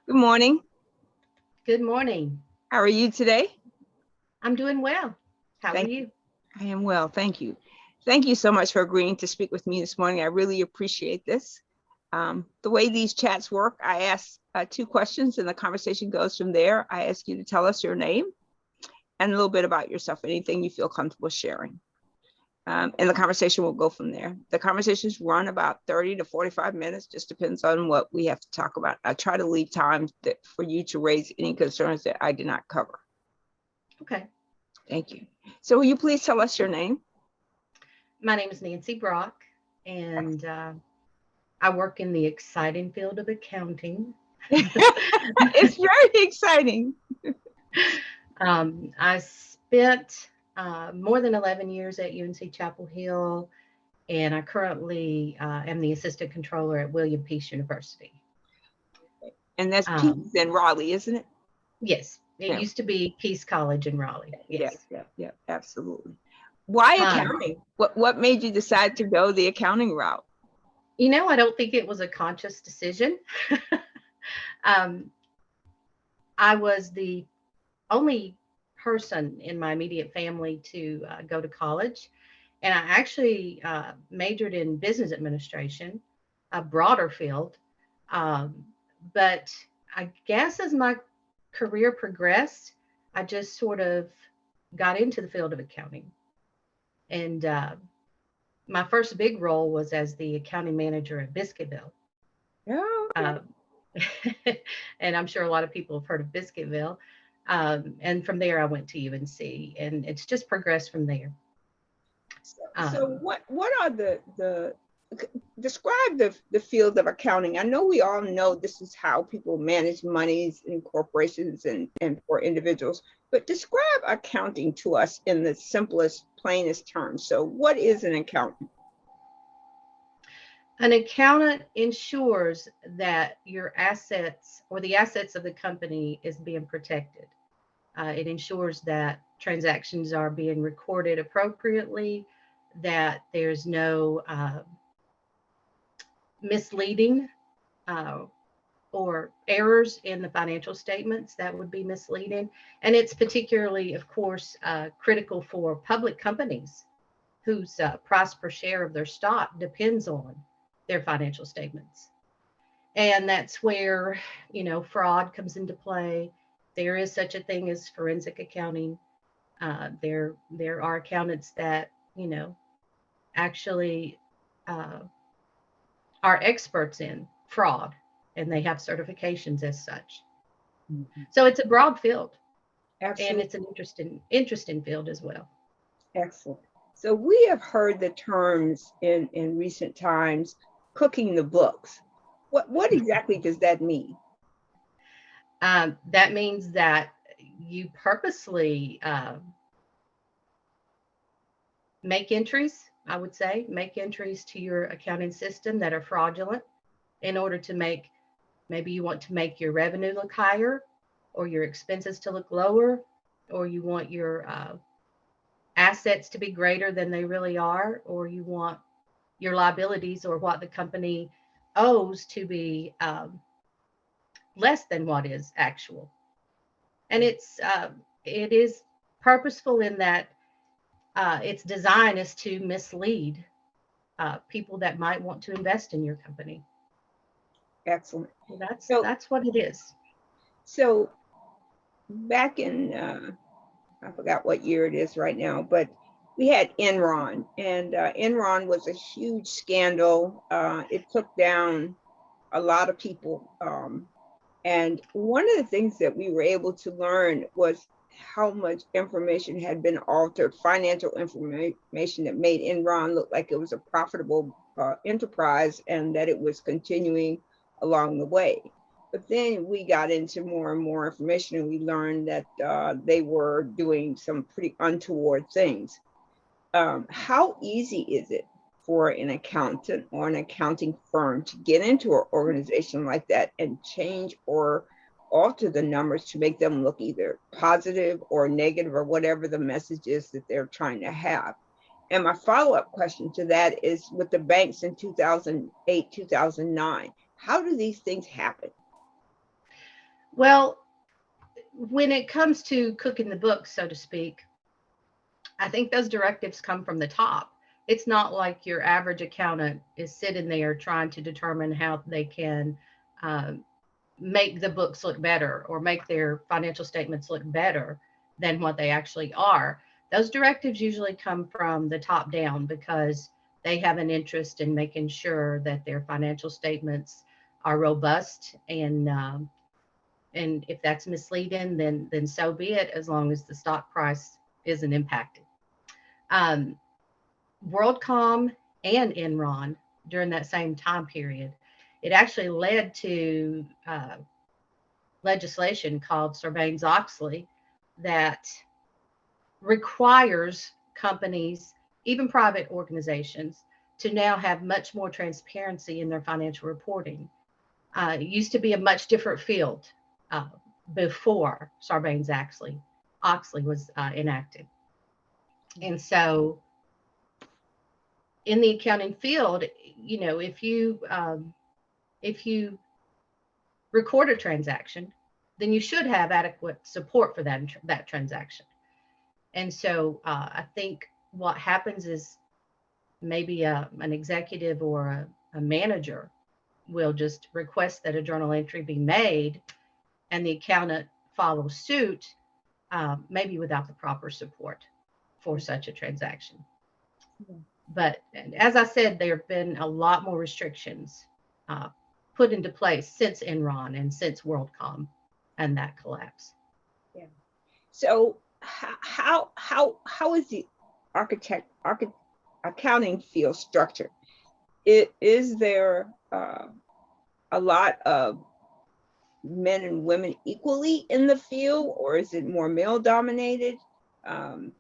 Good morning. Good morning. How are you today? I'm doing well. How are Thank you. you? I am well. Thank you. Thank you so much for agreeing to speak with me this morning. I really appreciate this. The way these chats work, I ask two questions and the conversation goes from there. I ask you to tell us your name and a little bit about yourself, anything you feel comfortable sharing. And the conversation will go from there. The conversations run about 30 to 45 minutes, just depends on what we have to talk about. I try to leave time for you to raise any concerns that I did not cover. Okay. Thank you. So will you please tell us your name? My name is Nancy Brock, and I work in the exciting field of accounting. It's very exciting. I spent more than 11 years at UNC Chapel Hill, and I currently am the assistant controller at William Peace University. And that's Um, Peace in Raleigh, isn't it? yes, it Yeah, used to be Peace College in Raleigh. yeah, Yes. yeah, yeah, absolutely. Why Um, accounting? What made you decide to go the accounting route? I don't think it was a conscious decision. um, I was the only person in my immediate family to go to college. And I actually majored in business administration, a broader field. Um, but I guess as my career progressed, I just sort of got into the field of accounting. And my first big role was as the accounting manager at Biscuitville. Oh, okay. Um, and I'm sure a lot of people have heard of Biscuitville. And from there, I went to UNC, and it's just progressed from there. So Um, what are the describe the field of accounting? I know we all know this is how people manage monies in corporations and for individuals, but describe accounting to us in the simplest, plainest terms. So what is an accountant? an accountant ensures that your assets or the assets of the company is being protected. It ensures that transactions are being recorded appropriately, that there's no misleading uh, or errors in the financial statements that would be misleading. And it's particularly, of course, critical for public companies whose price per share of their stock depends on their financial statements. And that's where, fraud comes into play. There is such a thing as forensic accounting. There are accountants that, actually uh, are experts in fraud, and they have certifications as such. Mhm. So it's a broad field, and Absolutely. it's an interesting field as well. Excellent. So we have heard the terms in recent times, cooking the books. What exactly does that mean? That means that you purposely make entries, I would say, make entries to your accounting system that are fraudulent in order to make, maybe you want to make your revenue look higher or your expenses to look lower, or you want your assets to be greater than they really are, or you want your liabilities or what the company owes to be less than what is actual. And it is purposeful in that its design is to mislead people that might want to invest in your company. Excellent. So that's So that's what it is. so back in I forgot what year it is right now, but we had Enron, and Enron was a huge scandal. It took down a lot of people. And one of the things that we were able to learn was how much information had been altered, financial information that made Enron look like it was a profitable enterprise and that it was continuing along the way. But then we got into more and more information and we learned that they were doing some pretty untoward things. How easy is it for an accountant or an accounting firm to get into an organization like that and change or alter the numbers to make them look either positive or negative or whatever the message is that they're trying to have? And my follow-up question to that is with the banks in 2008, 2009, how do these things happen? Well, when it comes to cooking the books, so to speak, I think those directives come from the top. It's not like your average accountant is sitting there trying to determine how they can um, make the books look better or make their financial statements look better than what they actually are. Those directives usually come from the top down because they have an interest in making sure that their financial statements are robust, and if that's misleading, then so be it, as long as the stock price isn't impacted. Um, WorldCom and Enron during that same time period, it actually led to legislation called Sarbanes-Oxley that requires companies, even private organizations, to now have much more transparency in their financial reporting. It used to be a much different field uh, before Sarbanes-Oxley was enacted. And so in the accounting field, if you record a transaction, then you should have adequate support for that transaction. And so I think what happens is maybe an executive or a manager will just request that a journal entry be made, and the accountant follows suit, maybe without the proper support for such a transaction. But as I said, there have been a lot more restrictions uh, put into place since Enron and since WorldCom and that collapse. Yeah. So how is the accounting field structured? Is there a lot of men and women equally in the field, or is it more male dominated? Um,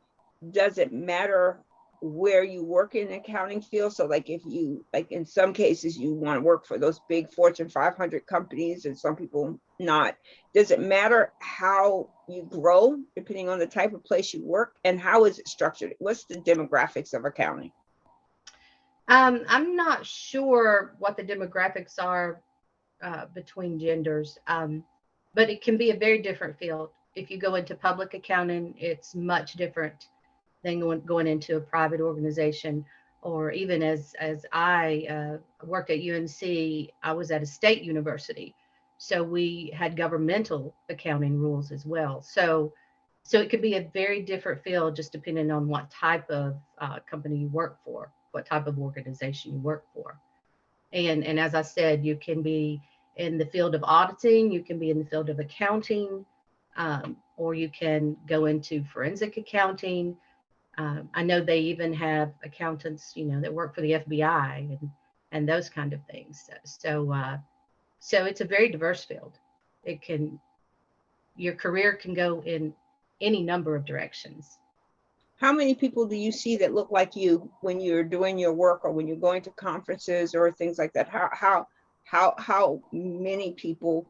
does it matter where you work in the accounting field? So like if you, like in some cases you want to work for those big Fortune 500 companies and some people not, does it matter how you grow depending on the type of place you work, and how is it structured? What's the demographics of accounting? I'm not sure what the demographics are between genders, but it can be a very different field. If you go into public accounting, it's much different than going into a private organization. Or even as I worked at UNC, I was at a state university, so we had governmental accounting rules as well. So it could be a very different field just depending on what type of company you work for, what type of organization you work for. And as I said, you can be in the field of auditing, you can be in the field of accounting, or you can go into forensic accounting. I know they even have accountants, that work for the FBI and those kind of things. So it's a very diverse field. It can Your career can go in any number of directions. How many people do you see that look like you when you're doing your work or when you're going to conferences or things like that? How many people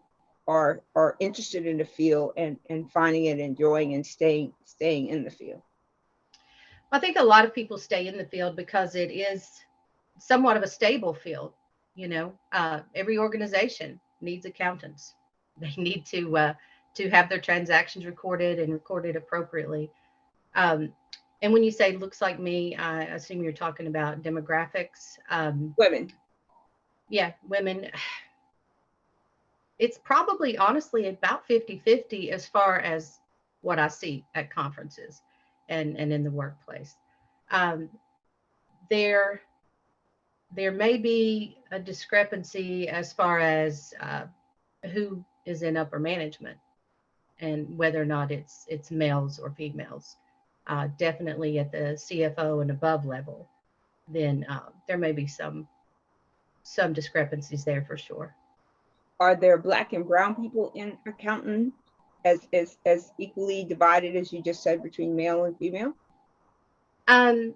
are interested in the field and finding it, enjoying, and staying in the field? I think a lot of people stay in the field because it is somewhat of a stable field. Every organization needs accountants. They need to have their transactions recorded and recorded appropriately. Um, and when you say looks like me, I assume you're talking about demographics. Women. Yeah, women. It's probably honestly about 50-50 as far as what I see at conferences and in the workplace. Um, there there may be a discrepancy as far as who is in upper management and whether or not it's males or females. Definitely at the CFO and above level, then there may be some discrepancies there for sure. Are there Black and brown people in accounting as equally divided as you just said between male and female? Um,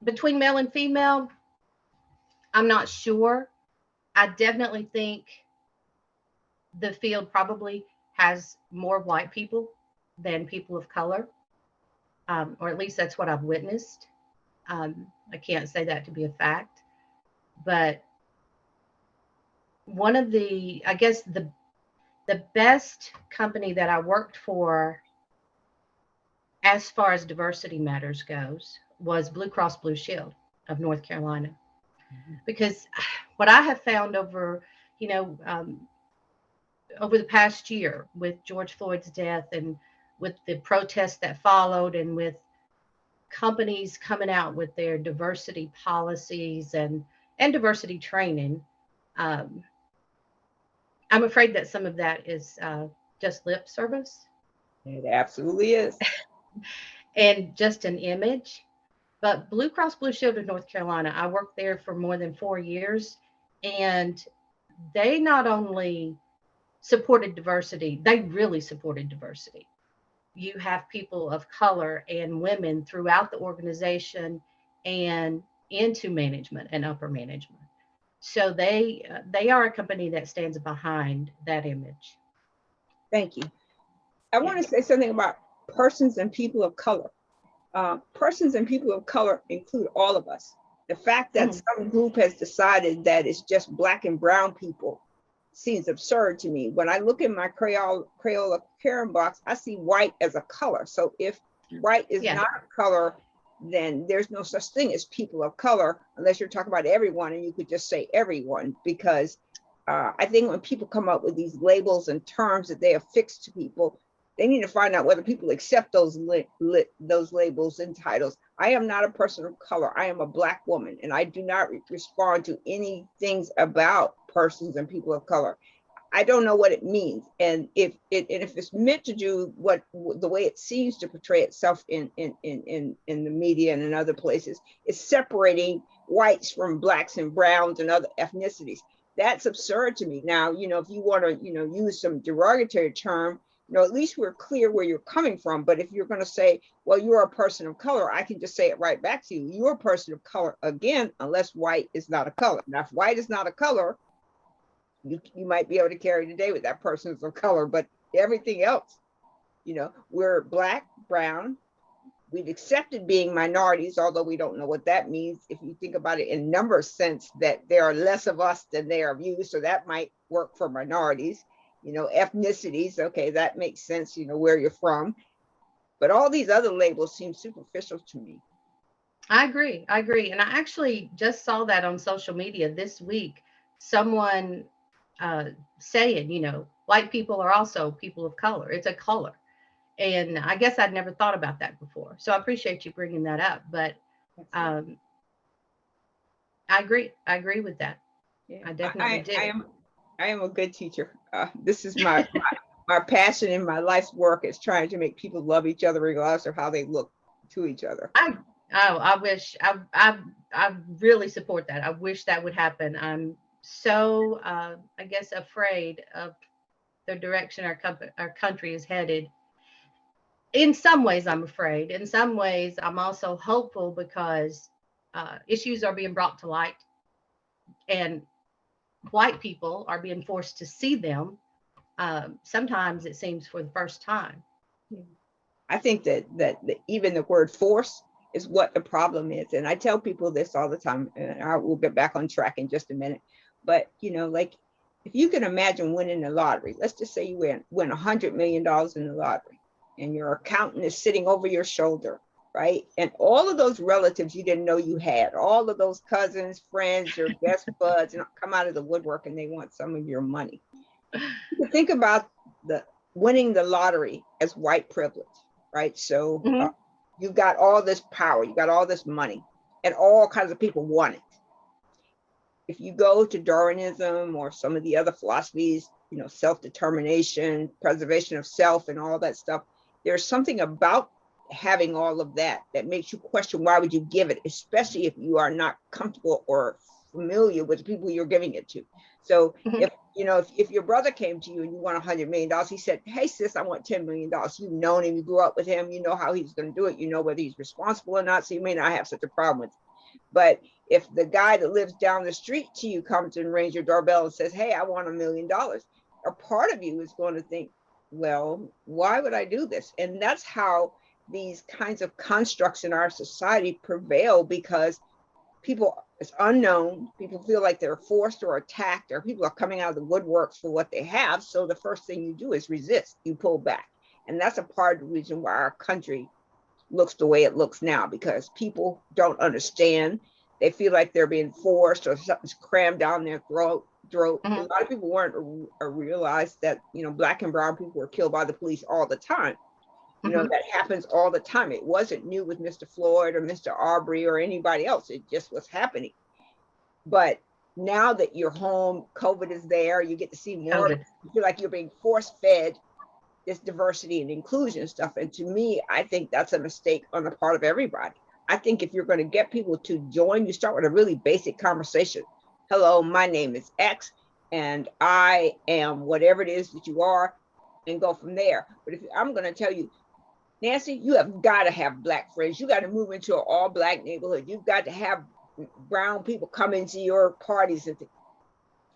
Between male and female, I'm not sure. I definitely think the field probably has more white people than people of color, or at least that's what I've witnessed. I can't say that to be a fact, but one of I guess the best company that I worked for as far as diversity matters goes was Blue Cross Blue Shield of North Carolina. Because what I have found over, you know, over the past year with George Floyd's death and with the protests that followed and with companies coming out with their diversity policies and diversity training, um, I'm afraid that some of that is just lip service It absolutely is. and just an image. But Blue Cross Blue Shield of North Carolina, I worked there for more than 4 years, and they not only supported diversity, they really supported diversity. You have people of color and women throughout the organization and into management and upper management. So they are a company that stands behind that image. Thank you. I Yeah. want to say something about persons and people of color. Persons and people of color include all of us. The fact that Mhm. some group has decided that it's just black and brown people seems absurd to me. When I look in my Crayola caring box, I see white as a color. So if white is Yeah. not a color, then there's no such thing as people of color, unless you're talking about everyone, and you could just say everyone, because I think when people come up with these labels and terms that they affix to people, they need to find out whether people accept those labels and titles. I am not a person of color. I am a black woman, and I do not respond to any things about persons and people of color. I don't know what it means, and if it's meant to do what the way it seems to portray itself in the media and in other places, is separating whites from blacks and browns and other ethnicities. That's absurd to me. Now, if you want to, use some derogatory term, at least we're clear where you're coming from. But if you're going to say, well, you're a person of color, I can just say it right back to you. You're a person of color again, unless white is not a color. Now, if white is not a color, you might be able to carry the day with that person's of color, but everything else, we're black, brown. We've accepted being minorities, although we don't know what that means. If you think about it in number sense, that there are less of us than there are of you, so that might work for minorities. Ethnicities, okay, that makes sense, where you're from. But all these other labels seem superficial to me. I agree. I agree. And I actually just saw that on social media this week. Someone uh, saying, white people are also people of color. It's a color. And I guess I'd never thought about that before. So I appreciate you bringing that up. But um, I agree. I agree with that. Yeah, I definitely do. I am a good teacher. This is my passion in my life's work, is trying to make people love each other regardless of how they look to each other. I wish I really support that. I wish that would happen. I'm so I guess afraid of the direction our country is headed. In some ways, I'm afraid. In some ways, I'm also hopeful because issues are being brought to light, and white people are being forced to see them. Sometimes it seems for the first time. I think that even the word force is what the problem is. And I tell people this all the time, and I will get back on track in just a minute. But, like, if you can imagine winning the lottery, let's just say you win $100 million in the lottery, and your accountant is sitting over your shoulder, right? And all of those relatives you didn't know you had, all of those cousins, friends, your best buds, come out of the woodwork, and they want some of your money. You think about the winning the lottery as white privilege, right? So you've got all this power, you got all this money, and all kinds of people want it. If you go to Darwinism or some of the other philosophies, self-determination, preservation of self, and all that stuff, there's something about having all of that that makes you question, why would you give it, especially if you are not comfortable or familiar with the people you're giving it to. So if your brother came to you and you want $100 million, he said, hey sis, I want $10 million. You've known him, you grew up with him, you know how he's going to do it, you know whether he's responsible or not, so you may not have such a problem with it. But if the guy that lives down the street to you comes and rings your doorbell and says, hey, I want $1 million, a part of you is going to think, well, why would I do this? And that's how these kinds of constructs in our society prevail, because people, it's unknown. People feel like they're forced or attacked, or people are coming out of the woodworks for what they have. So the first thing you do is resist, you pull back. And that's a part of the reason why our country looks the way it looks now, because people don't understand. They feel like they're being forced or something's crammed down their throat. A Mhm. lot of people weren't realized that, Black and brown people were killed by the police all the time. Mhm. That happens all the time. It wasn't new with Mr. Floyd or Mr. Arbery or anybody else. It just was happening. But now that you're home, COVID is there, you get to see more. COVID. You feel like you're being force fed this diversity and inclusion stuff. And to me, I think that's a mistake on the part of everybody. I think if you're going to get people to join, you start with a really basic conversation. Hello, my name is X, and I am whatever it is that you are, and go from there. But if I'm going to tell you, Nancy, you have got to have Black friends. You got to move into an all Black neighborhood. You've got to have brown people come into your parties and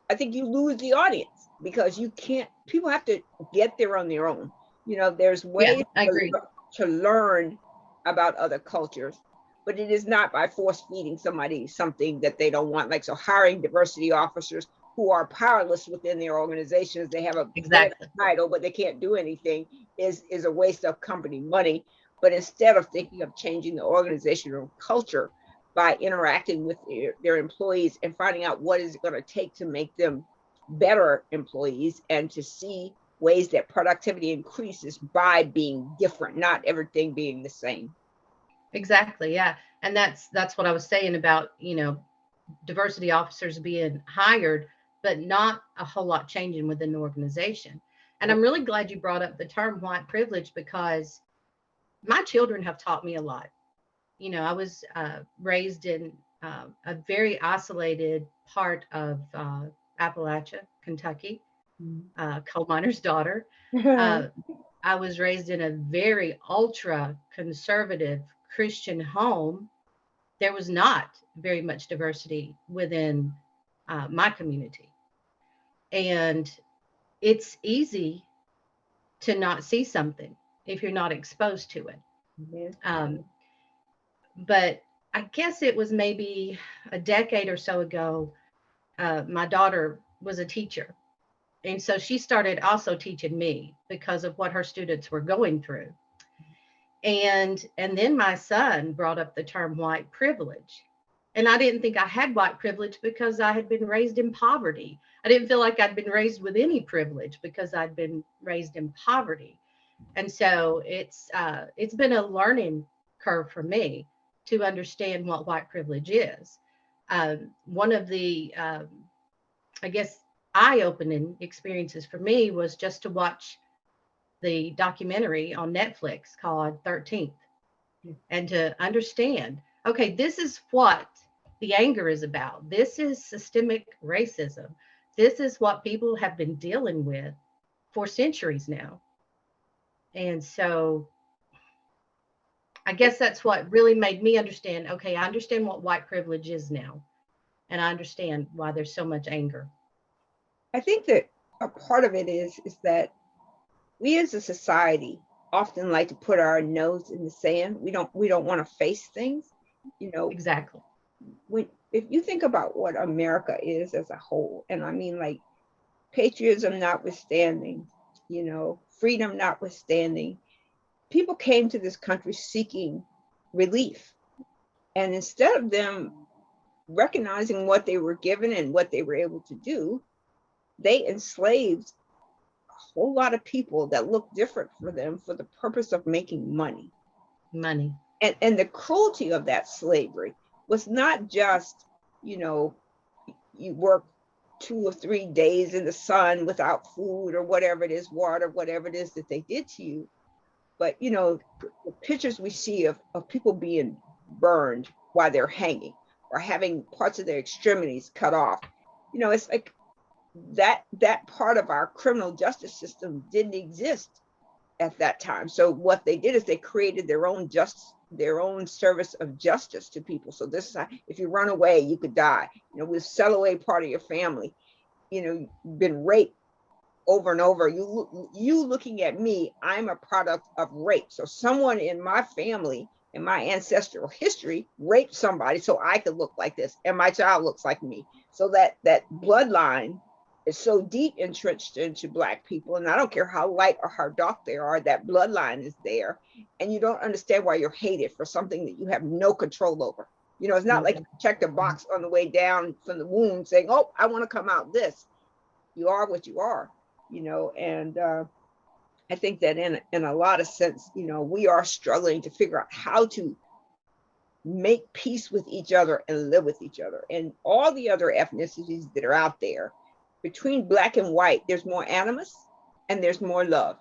I think you lose the audience because you can't, people have to get there on their own. There's Yeah, ways I agree. to learn about other cultures, but it is not by force feeding somebody something that they don't want. Like, so hiring diversity officers who are powerless within their organizations, they have a Exactly. title, but they can't do anything, is a waste of company money. But instead of thinking of changing the organizational culture, by interacting with their employees and finding out what is it going to take to make them better employees, and to see ways that productivity increases by being different, not everything being the same. Exactly. Yeah. And that's what I was saying about, diversity officers being hired, but not a whole lot changing within the organization. And I'm Nope. really glad you brought up the term white privilege, because my children have taught me a lot. I was raised in a very isolated part of Appalachia, Kentucky, coal miner's daughter. Uh, I was raised in a very ultra conservative Christian home. There was not very much diversity within my community. And it's easy to not see something if you're not exposed to it. Yeah. Um, but I guess it was maybe a decade or so ago. My daughter was a teacher. And so she started also teaching me because of what her students were going through. And then my son brought up the term white privilege. And I didn't think I had white privilege because I had been raised in poverty. I didn't feel like I'd been raised with any privilege because I'd been raised in poverty. And so it's been a learning curve for me to understand what white privilege is. One of the I guess eye-opening experiences for me was just to watch the documentary on Netflix called 13th, and to understand, okay, this is what the anger is about. This is systemic racism. This is what people have been dealing with for centuries now. And so I guess that's what really made me understand, okay, I understand what white privilege is now. And I understand why there's so much anger. I think that a part of it is that we as a society often like to put our nose in the sand. We don't want to face things. You know, Exactly. when if you think about what America is as a whole, and I mean, like, patriotism notwithstanding, freedom notwithstanding, people came to this country seeking relief. And instead of them recognizing what they were given and what they were able to do, they enslaved a whole lot of people that looked different for them for the purpose of making money. Money. And the cruelty of that slavery was not just, you know, you work 2 or 3 days in the sun without food or whatever it is, water, whatever it is that they did to you. But, the pictures we see of people being burned while they're hanging, or having parts of their extremities cut off, it's like that part of our criminal justice system didn't exist at that time. So what they did is they created their own service of justice to people. So this is how, if you run away, you could die. We'll sell away part of your family. You've been raped over and over. You looking at me, I'm a product of rape. So someone in my family and my ancestral history raped somebody so I could look like this, and my child looks like me. So that bloodline is so deep entrenched into Black people, and I don't care how light or how dark they are, that bloodline is there, and you don't understand why you're hated for something that you have no control over. It's not like you checked a box on the way down from the womb saying, oh, I want to come out this. You are what you are, and I think that in a lot of sense, we are struggling to figure out how to make peace with each other and live with each other. And all the other ethnicities that are out there, between Black and white, there's more animus and there's more love,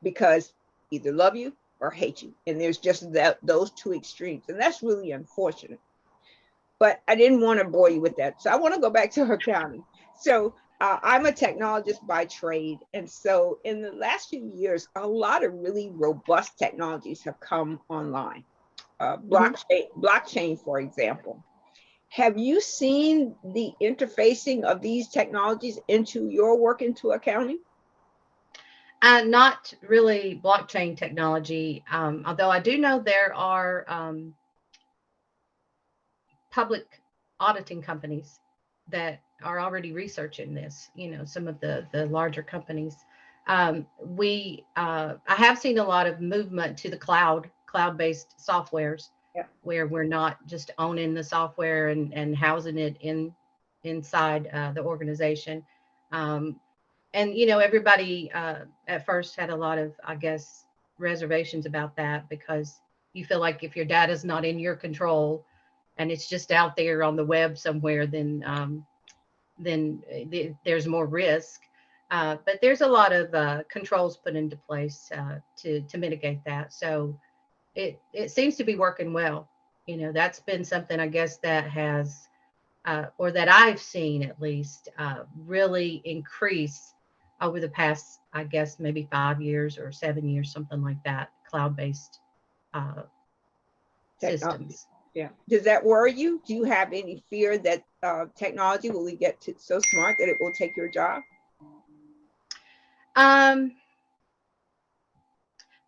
because either love you or hate you. And there's just those two extremes. And that's really unfortunate. But I didn't want to bore you with that. So I want to go back to accounting. So I'm a technologist by trade. And so in the last few years, a lot of really robust technologies have come online. Blockchain, for example. Have you seen the interfacing of these technologies into your work into accounting? Not really blockchain technology, although I do know there are public auditing companies that are already researching this, some of the larger companies. I have seen a lot of movement to the cloud-based softwares, Yeah. where we're not just owning the software and housing it inside the organization. And everybody at first had a lot of, I guess, reservations about that, because you feel like if your data's not in your control and it's just out there on the web somewhere, then there's more risk. But there's a lot of controls put into place to mitigate that. So it seems to be working well. That's been something, I guess, that has, or that I've seen at least, really increase over the past, I guess, maybe 5 years or 7 years, something like that, cloud-based systems. Yeah. Does that worry you? Do you have any fear that technology will get so smart that it will take your job?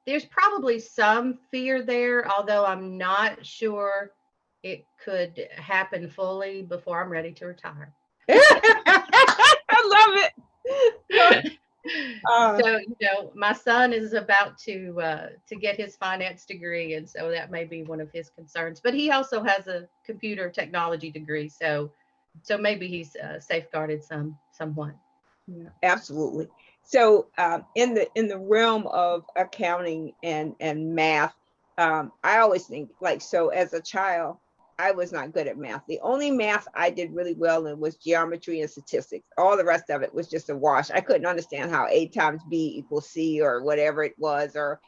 There's probably some fear there, although I'm not sure it could happen fully before I'm ready to retire. I love it. So, my son is about to get his finance degree, and so that may be one of his concerns. But he also has a computer technology degree, so maybe he's safeguarded somewhat. Yeah, absolutely. So, in the realm of accounting and math, I always think like, so as a child, I was not good at math. The only math I did really well in was geometry and statistics. All the rest of it was just a wash. I couldn't understand how A times B equals C or whatever it was, or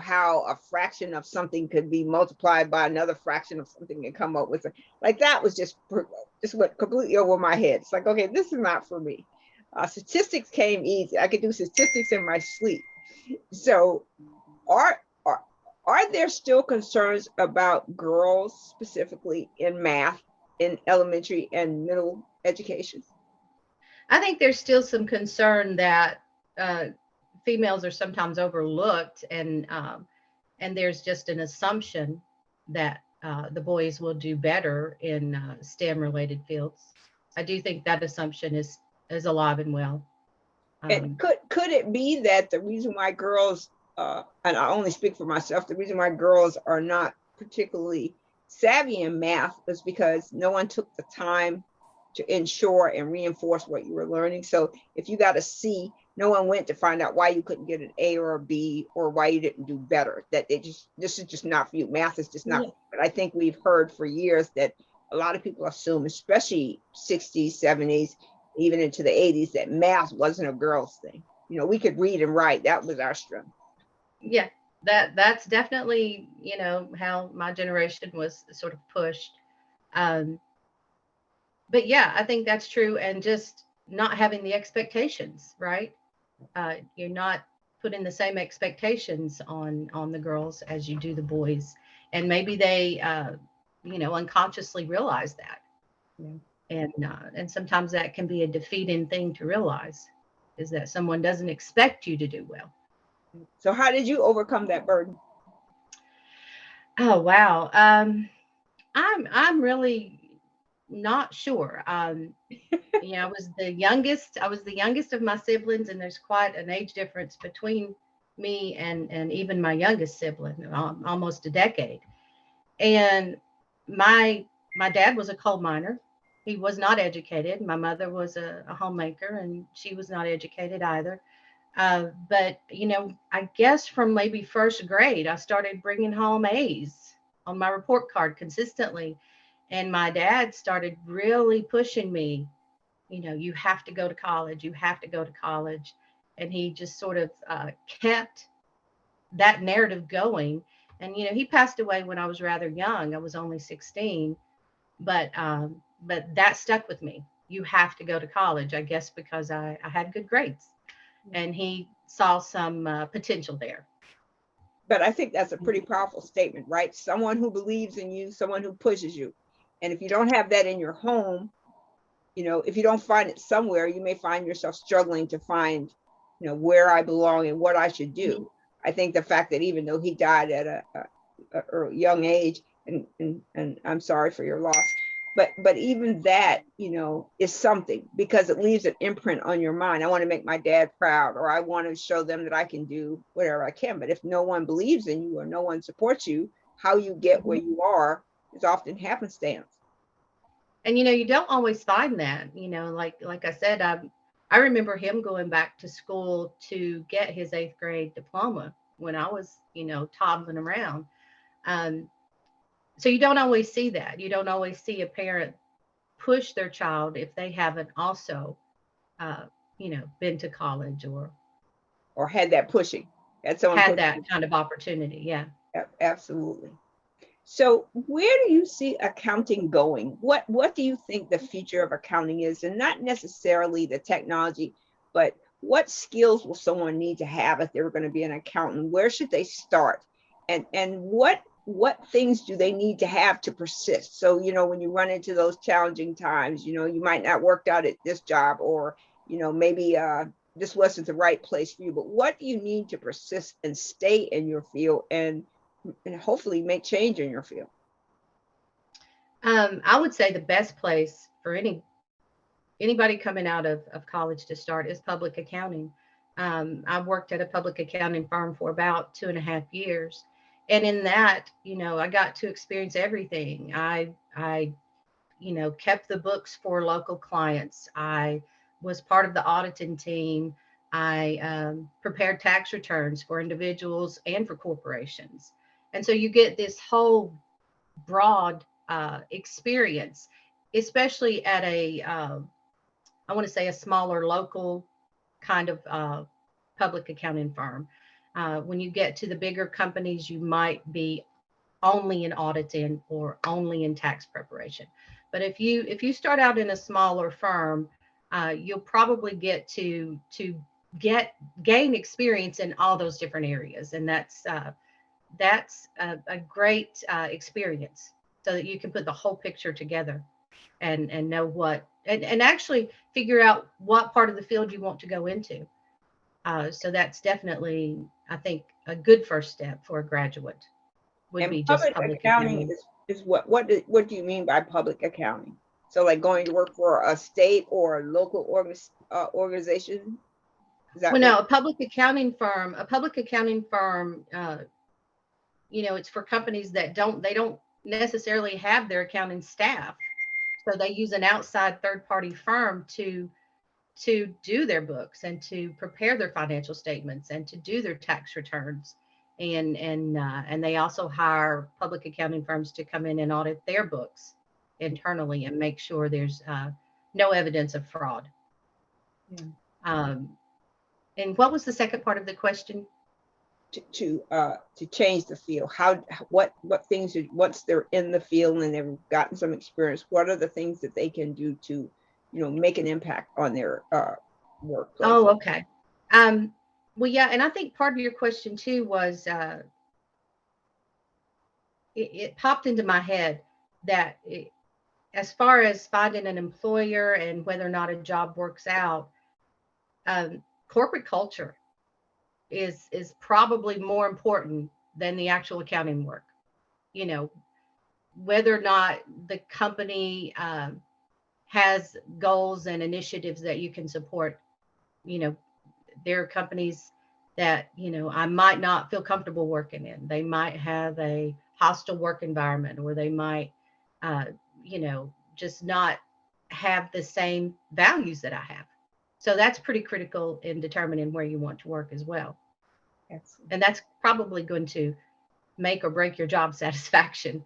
how a fraction of something could be multiplied by another fraction of something and come up with it. Like that was just went completely over my head. It's like, okay, this is not for me. Statistics came easy. I could do statistics in my sleep. So are there still concerns about girls specifically in math in elementary and middle education? I think there's still some concern that females are sometimes overlooked, and there's just an assumption that the boys will do better in STEM related fields. I do think that assumption is alive and well. And could it be that the reason why girls, and I only speak for myself, the reason why girls are not particularly savvy in math is because no one took the time to ensure and reinforce what you were learning. So if you got a C, no one went to find out why you couldn't get an A or a B, or why you didn't do better. That this is just not for you. Math is just not. Yeah. But I think we've heard for years that a lot of people assume, especially 60s, 70s, even into the 80s, that math wasn't a girl's thing. We could read and write. That was our strength. Yeah, that's definitely, how my generation was sort of pushed. But yeah, I think that's true. And just not having the expectations, right? You're not putting the same expectations on the girls as you do the boys. And maybe they, unconsciously realize that. Yeah. And sometimes that can be a defeating thing to realize, is that someone doesn't expect you to do well. So how did you overcome that burden? Oh, wow. I'm really not sure. I was the youngest. I was the youngest of my siblings, and there's quite an age difference between me and even my youngest sibling, almost a decade. And my my dad was a coal miner. He was not educated. My mother was a homemaker, and she was not educated either. But I guess from maybe first grade, I started bringing home A's on my report card consistently, and my dad started really pushing me. You have to go to college. You have to go to college, and he just sort of kept that narrative going. And he passed away when I was rather young. I was only 16, but that stuck with me. You have to go to college, I guess, because I had good grades, and he saw some potential there. But I think that's a pretty powerful statement, right? Someone who believes in you, someone who pushes you. And if you don't have that in your home, if you don't find it somewhere, you may find yourself struggling to find, where I belong and what I should do. I think the fact that even though he died at a young age, and I'm sorry for your loss, but even that, is something, because it leaves an imprint on your mind. I want to make my dad proud, or I want to show them that I can do whatever I can. But if no one believes in you or no one supports you, how you get where you are is often happenstance. And you don't always find that. Like I said, I remember him going back to school to get his eighth grade diploma when I was toddling around. Um, so you don't always see that. You don't always see a parent push their child if they haven't also uh, been to college or Or had that pushing, had someone had push that you. kind of opportunity. Yeah. Absolutely. So where do you see accounting going? What do you think the future of accounting is? And not necessarily the technology, but what skills will someone need to have if they were going to be an accountant? Where should they start? And what things do they need to have to persist? So, when you run into those challenging times, you might not work out at this job, or, maybe this wasn't the right place for you, but what do you need to persist and stay in your field and hopefully make change in your field? I would say the best place for anybody coming out of college to start is public accounting. I worked at a public accounting firm for about 2.5 years. And in that, I got to experience everything. I kept the books for local clients. I was part of the auditing team. I prepared tax returns for individuals and for corporations. And so you get this whole broad experience, especially at I want to say a smaller local kind of public accounting firm. When you get to the bigger companies, you might be only in auditing or only in tax preparation. But if you start out in a smaller firm, you'll probably get to get gain experience in all those different areas, and that's a great experience, so that you can put the whole picture together and know what and actually figure out what part of the field you want to go into. So that's definitely, I think, a good first step for a graduate would And be just public public accounting accounting. is what do you mean by public accounting? So like going to work for a state or a local organization? Is that Well, what? no, a public accounting firm, it's for companies that they don't necessarily have their accounting staff. So they use an outside third party firm to do their books and to prepare their financial statements and to do their tax returns. And they also hire public accounting firms to come in and audit their books internally and make sure there's no evidence of fraud. Yeah. Um, and what was the second part of the question? To change the field, what things once they're in the field and they've gotten some experience, what are the things that they can do to make an impact on their workplace? Oh, okay. Um, well, yeah, and I think part of your question too was it popped into my head that as far as finding an employer and whether or not a job works out, corporate culture is probably more important than the actual accounting work. you know, whether or not the company has goals and initiatives that you can support. You know, there are companies that, you know, I might not feel comfortable working in. They might have a hostile work environment, or they might, uh, you know, just not have the same values that I have. So that's pretty critical in determining where you want to work as well. Excellent. And that's probably going to make or break your job satisfaction,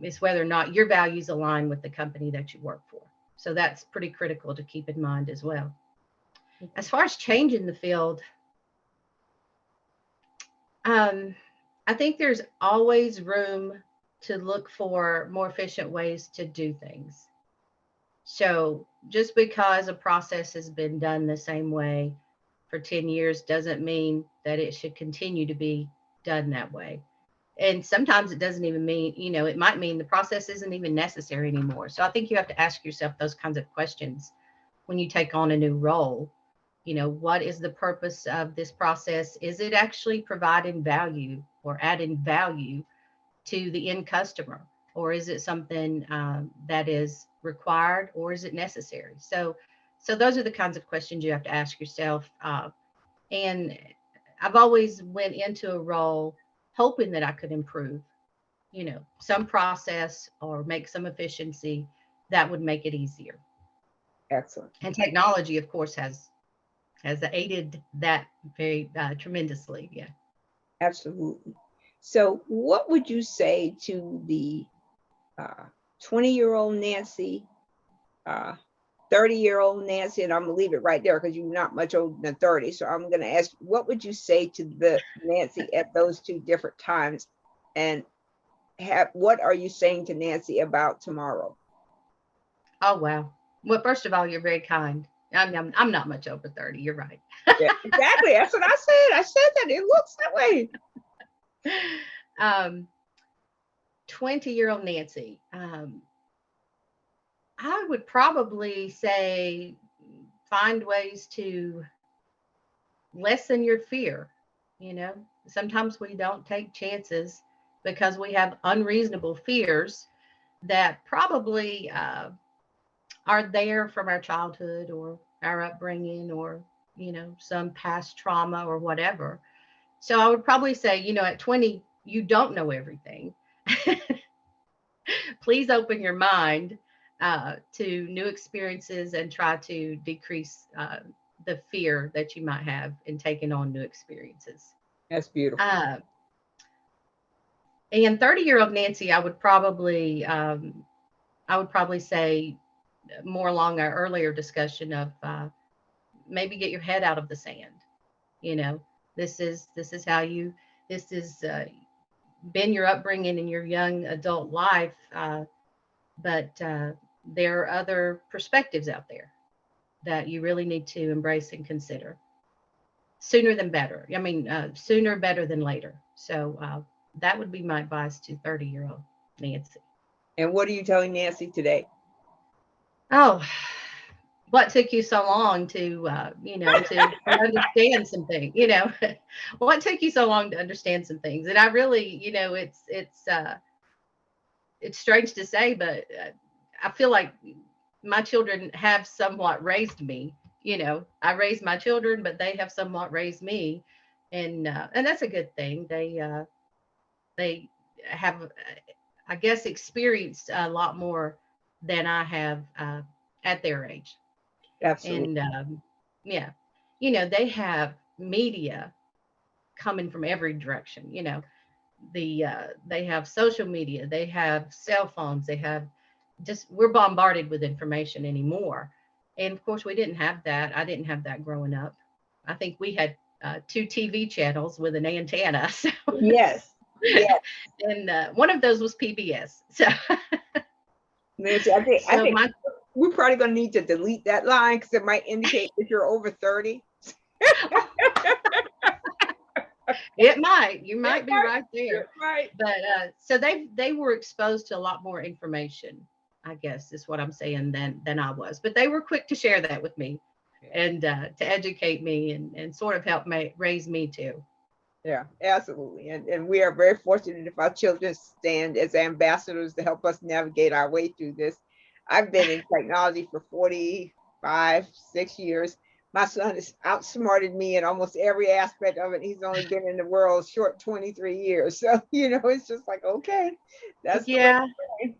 is whether or not your values align with the company that you work for. So that's pretty critical to keep in mind as well. As far as changing the field, I think there's always room to look for more efficient ways to do things. So just because a process has been done the same way for 10 years doesn't mean that it should continue to be done that way. And sometimes it doesn't even mean, you know, it might mean the process isn't even necessary anymore. So I think you have to ask yourself those kinds of questions when you take on a new role. You know, what is the purpose of this process? Is it actually providing value or adding value to the end customer? Or is it something that is required, or is it necessary? So those are the kinds of questions you have to ask yourself. And I've always went into a role hoping that I could improve, you know, some process or make some efficiency that would make it easier. Excellent. And technology, of course, has aided that very tremendously. Yeah. Absolutely. So what would you say to the 20-year-old Nancy, 30-year-old Nancy, and I'm gonna leave it right there because you're not much older than 30. So I'm gonna ask, what would you say to the Nancy at those two different times? And what are you saying to Nancy about tomorrow? Oh, wow. Well, first of all, you're very kind. I'm not much over 30. You're right. Yeah, exactly. That's what I said. I said that it looks that way. um, 20-year-old Nancy, I would probably say find ways to lessen your fear. You know, sometimes we don't take chances because we have unreasonable fears that probably are there from our childhood or our upbringing, or, you know, some past trauma or whatever. So I would probably say, you know, at 20, you don't know everything. Please open your mind to new experiences and try to decrease the fear that you might have in taking on new experiences. That's beautiful. And 30-year-old Nancy, I would probably say more along our earlier discussion of maybe get your head out of the sand. You know, this is how you this is been your upbringing in your young adult life, but there are other perspectives out there that you really need to embrace and consider sooner than better. I mean, sooner better than later. So that would be my advice to 30-year-old Nancy. And what are you telling Nancy today? Oh, what took you so long to, you know, to understand some things, you know, what took you so long to understand some things? And I really, you know, it's strange to say, but I feel like my children have somewhat raised me. You know, I raised my children, but they have somewhat raised me, and that's a good thing. They have, I guess, experienced a lot more than I have at their age. Absolutely. And yeah, you know, they have media coming from every direction. You know, they have social media, they have cell phones, they have just we're bombarded with information anymore. And of course, we didn't have that. I didn't have that growing up. I think we had two TV channels with an antenna. So, Yes. Yes. and one of those was PBS. So, Nancy, I so think my we're probably going to need to delete that line because it might indicate that you're over 30. it might you Yeah, might be right there. right. But so they were exposed to a lot more information, I guess is what I'm saying, than I was. But they were quick to share that with me, Yeah. and to educate me and sort of help raise me too. Yeah, absolutely. And we are very fortunate if our children stand as ambassadors to help us navigate our way through this. I've been in technology for 45, 6 years. My son has outsmarted me in almost every aspect of it. He's only been in the world short 23 years. So, it's just like, okay, that's the way Yeah. it's going.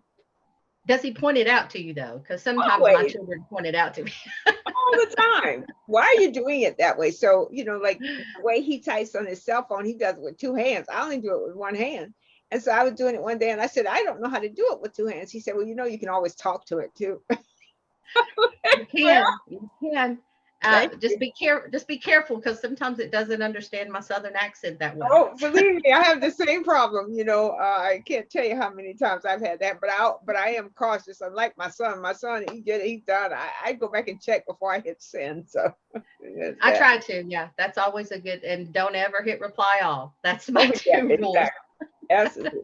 Does he point it out to you though? Because sometimes my Always, children point it out to me. all the time. Why are you doing it that way? So, like the way he types on his cell phone, he does it with two hands. I only do it with one hand. And so I was doing it one day and I said, I don't know how to do it with two hands. He said, well, you can always talk to it too. You Well, can, you can. thank Just you. be just be careful because sometimes it doesn't understand my southern accent that well. Oh, believe me, I have the same problem. I can't tell you how many times I've had that, but I am cautious. Unlike my son, he's done. I go back and check before I hit send. So it's I that. try to, yeah. That's always a good, and don't ever hit reply all. That's my Oh yeah, two rules. exactly. Absolutely.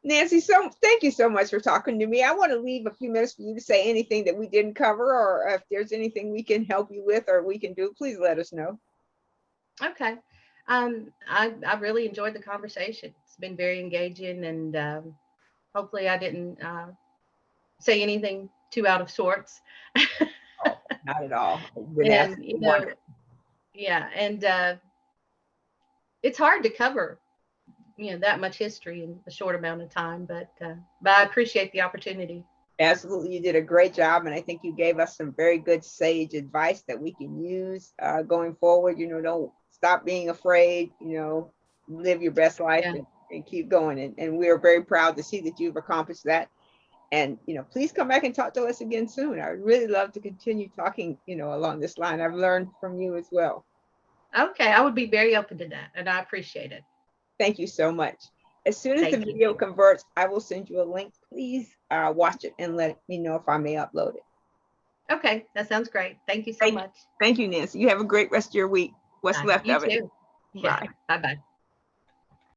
Nancy, so thank you so much for talking to me. I want to leave a few minutes for you to say anything that we didn't cover, or if there's anything we can help you with or we can do, please let us know. Okay. I really enjoyed the conversation. It's been very engaging, and hopefully I didn't say anything too out of sorts. Oh, not at all. It's been And absolutely wonderful. yeah, and it's hard to cover, that much history in a short amount of time, but I appreciate the opportunity. Absolutely, you did a great job, and I think you gave us some very good sage advice that we can use going forward. Don't stop being afraid. Live your best life Yeah. and keep going. And we are very proud to see that you've accomplished that. And please come back and talk to us again soon. I would really love to continue talking, along this line. I've learned from you as well. Okay, I would be very open to that, and I appreciate it. Thank you so much. As soon as the Thank you. video converts, I will send you a link. Please watch it and let me know if I may upload it. Okay, that sounds great. Thank you so Thank, much. thank you, Nancy. You have a great rest of your week. What's left You of it. too. Yeah. Bye. Bye bye.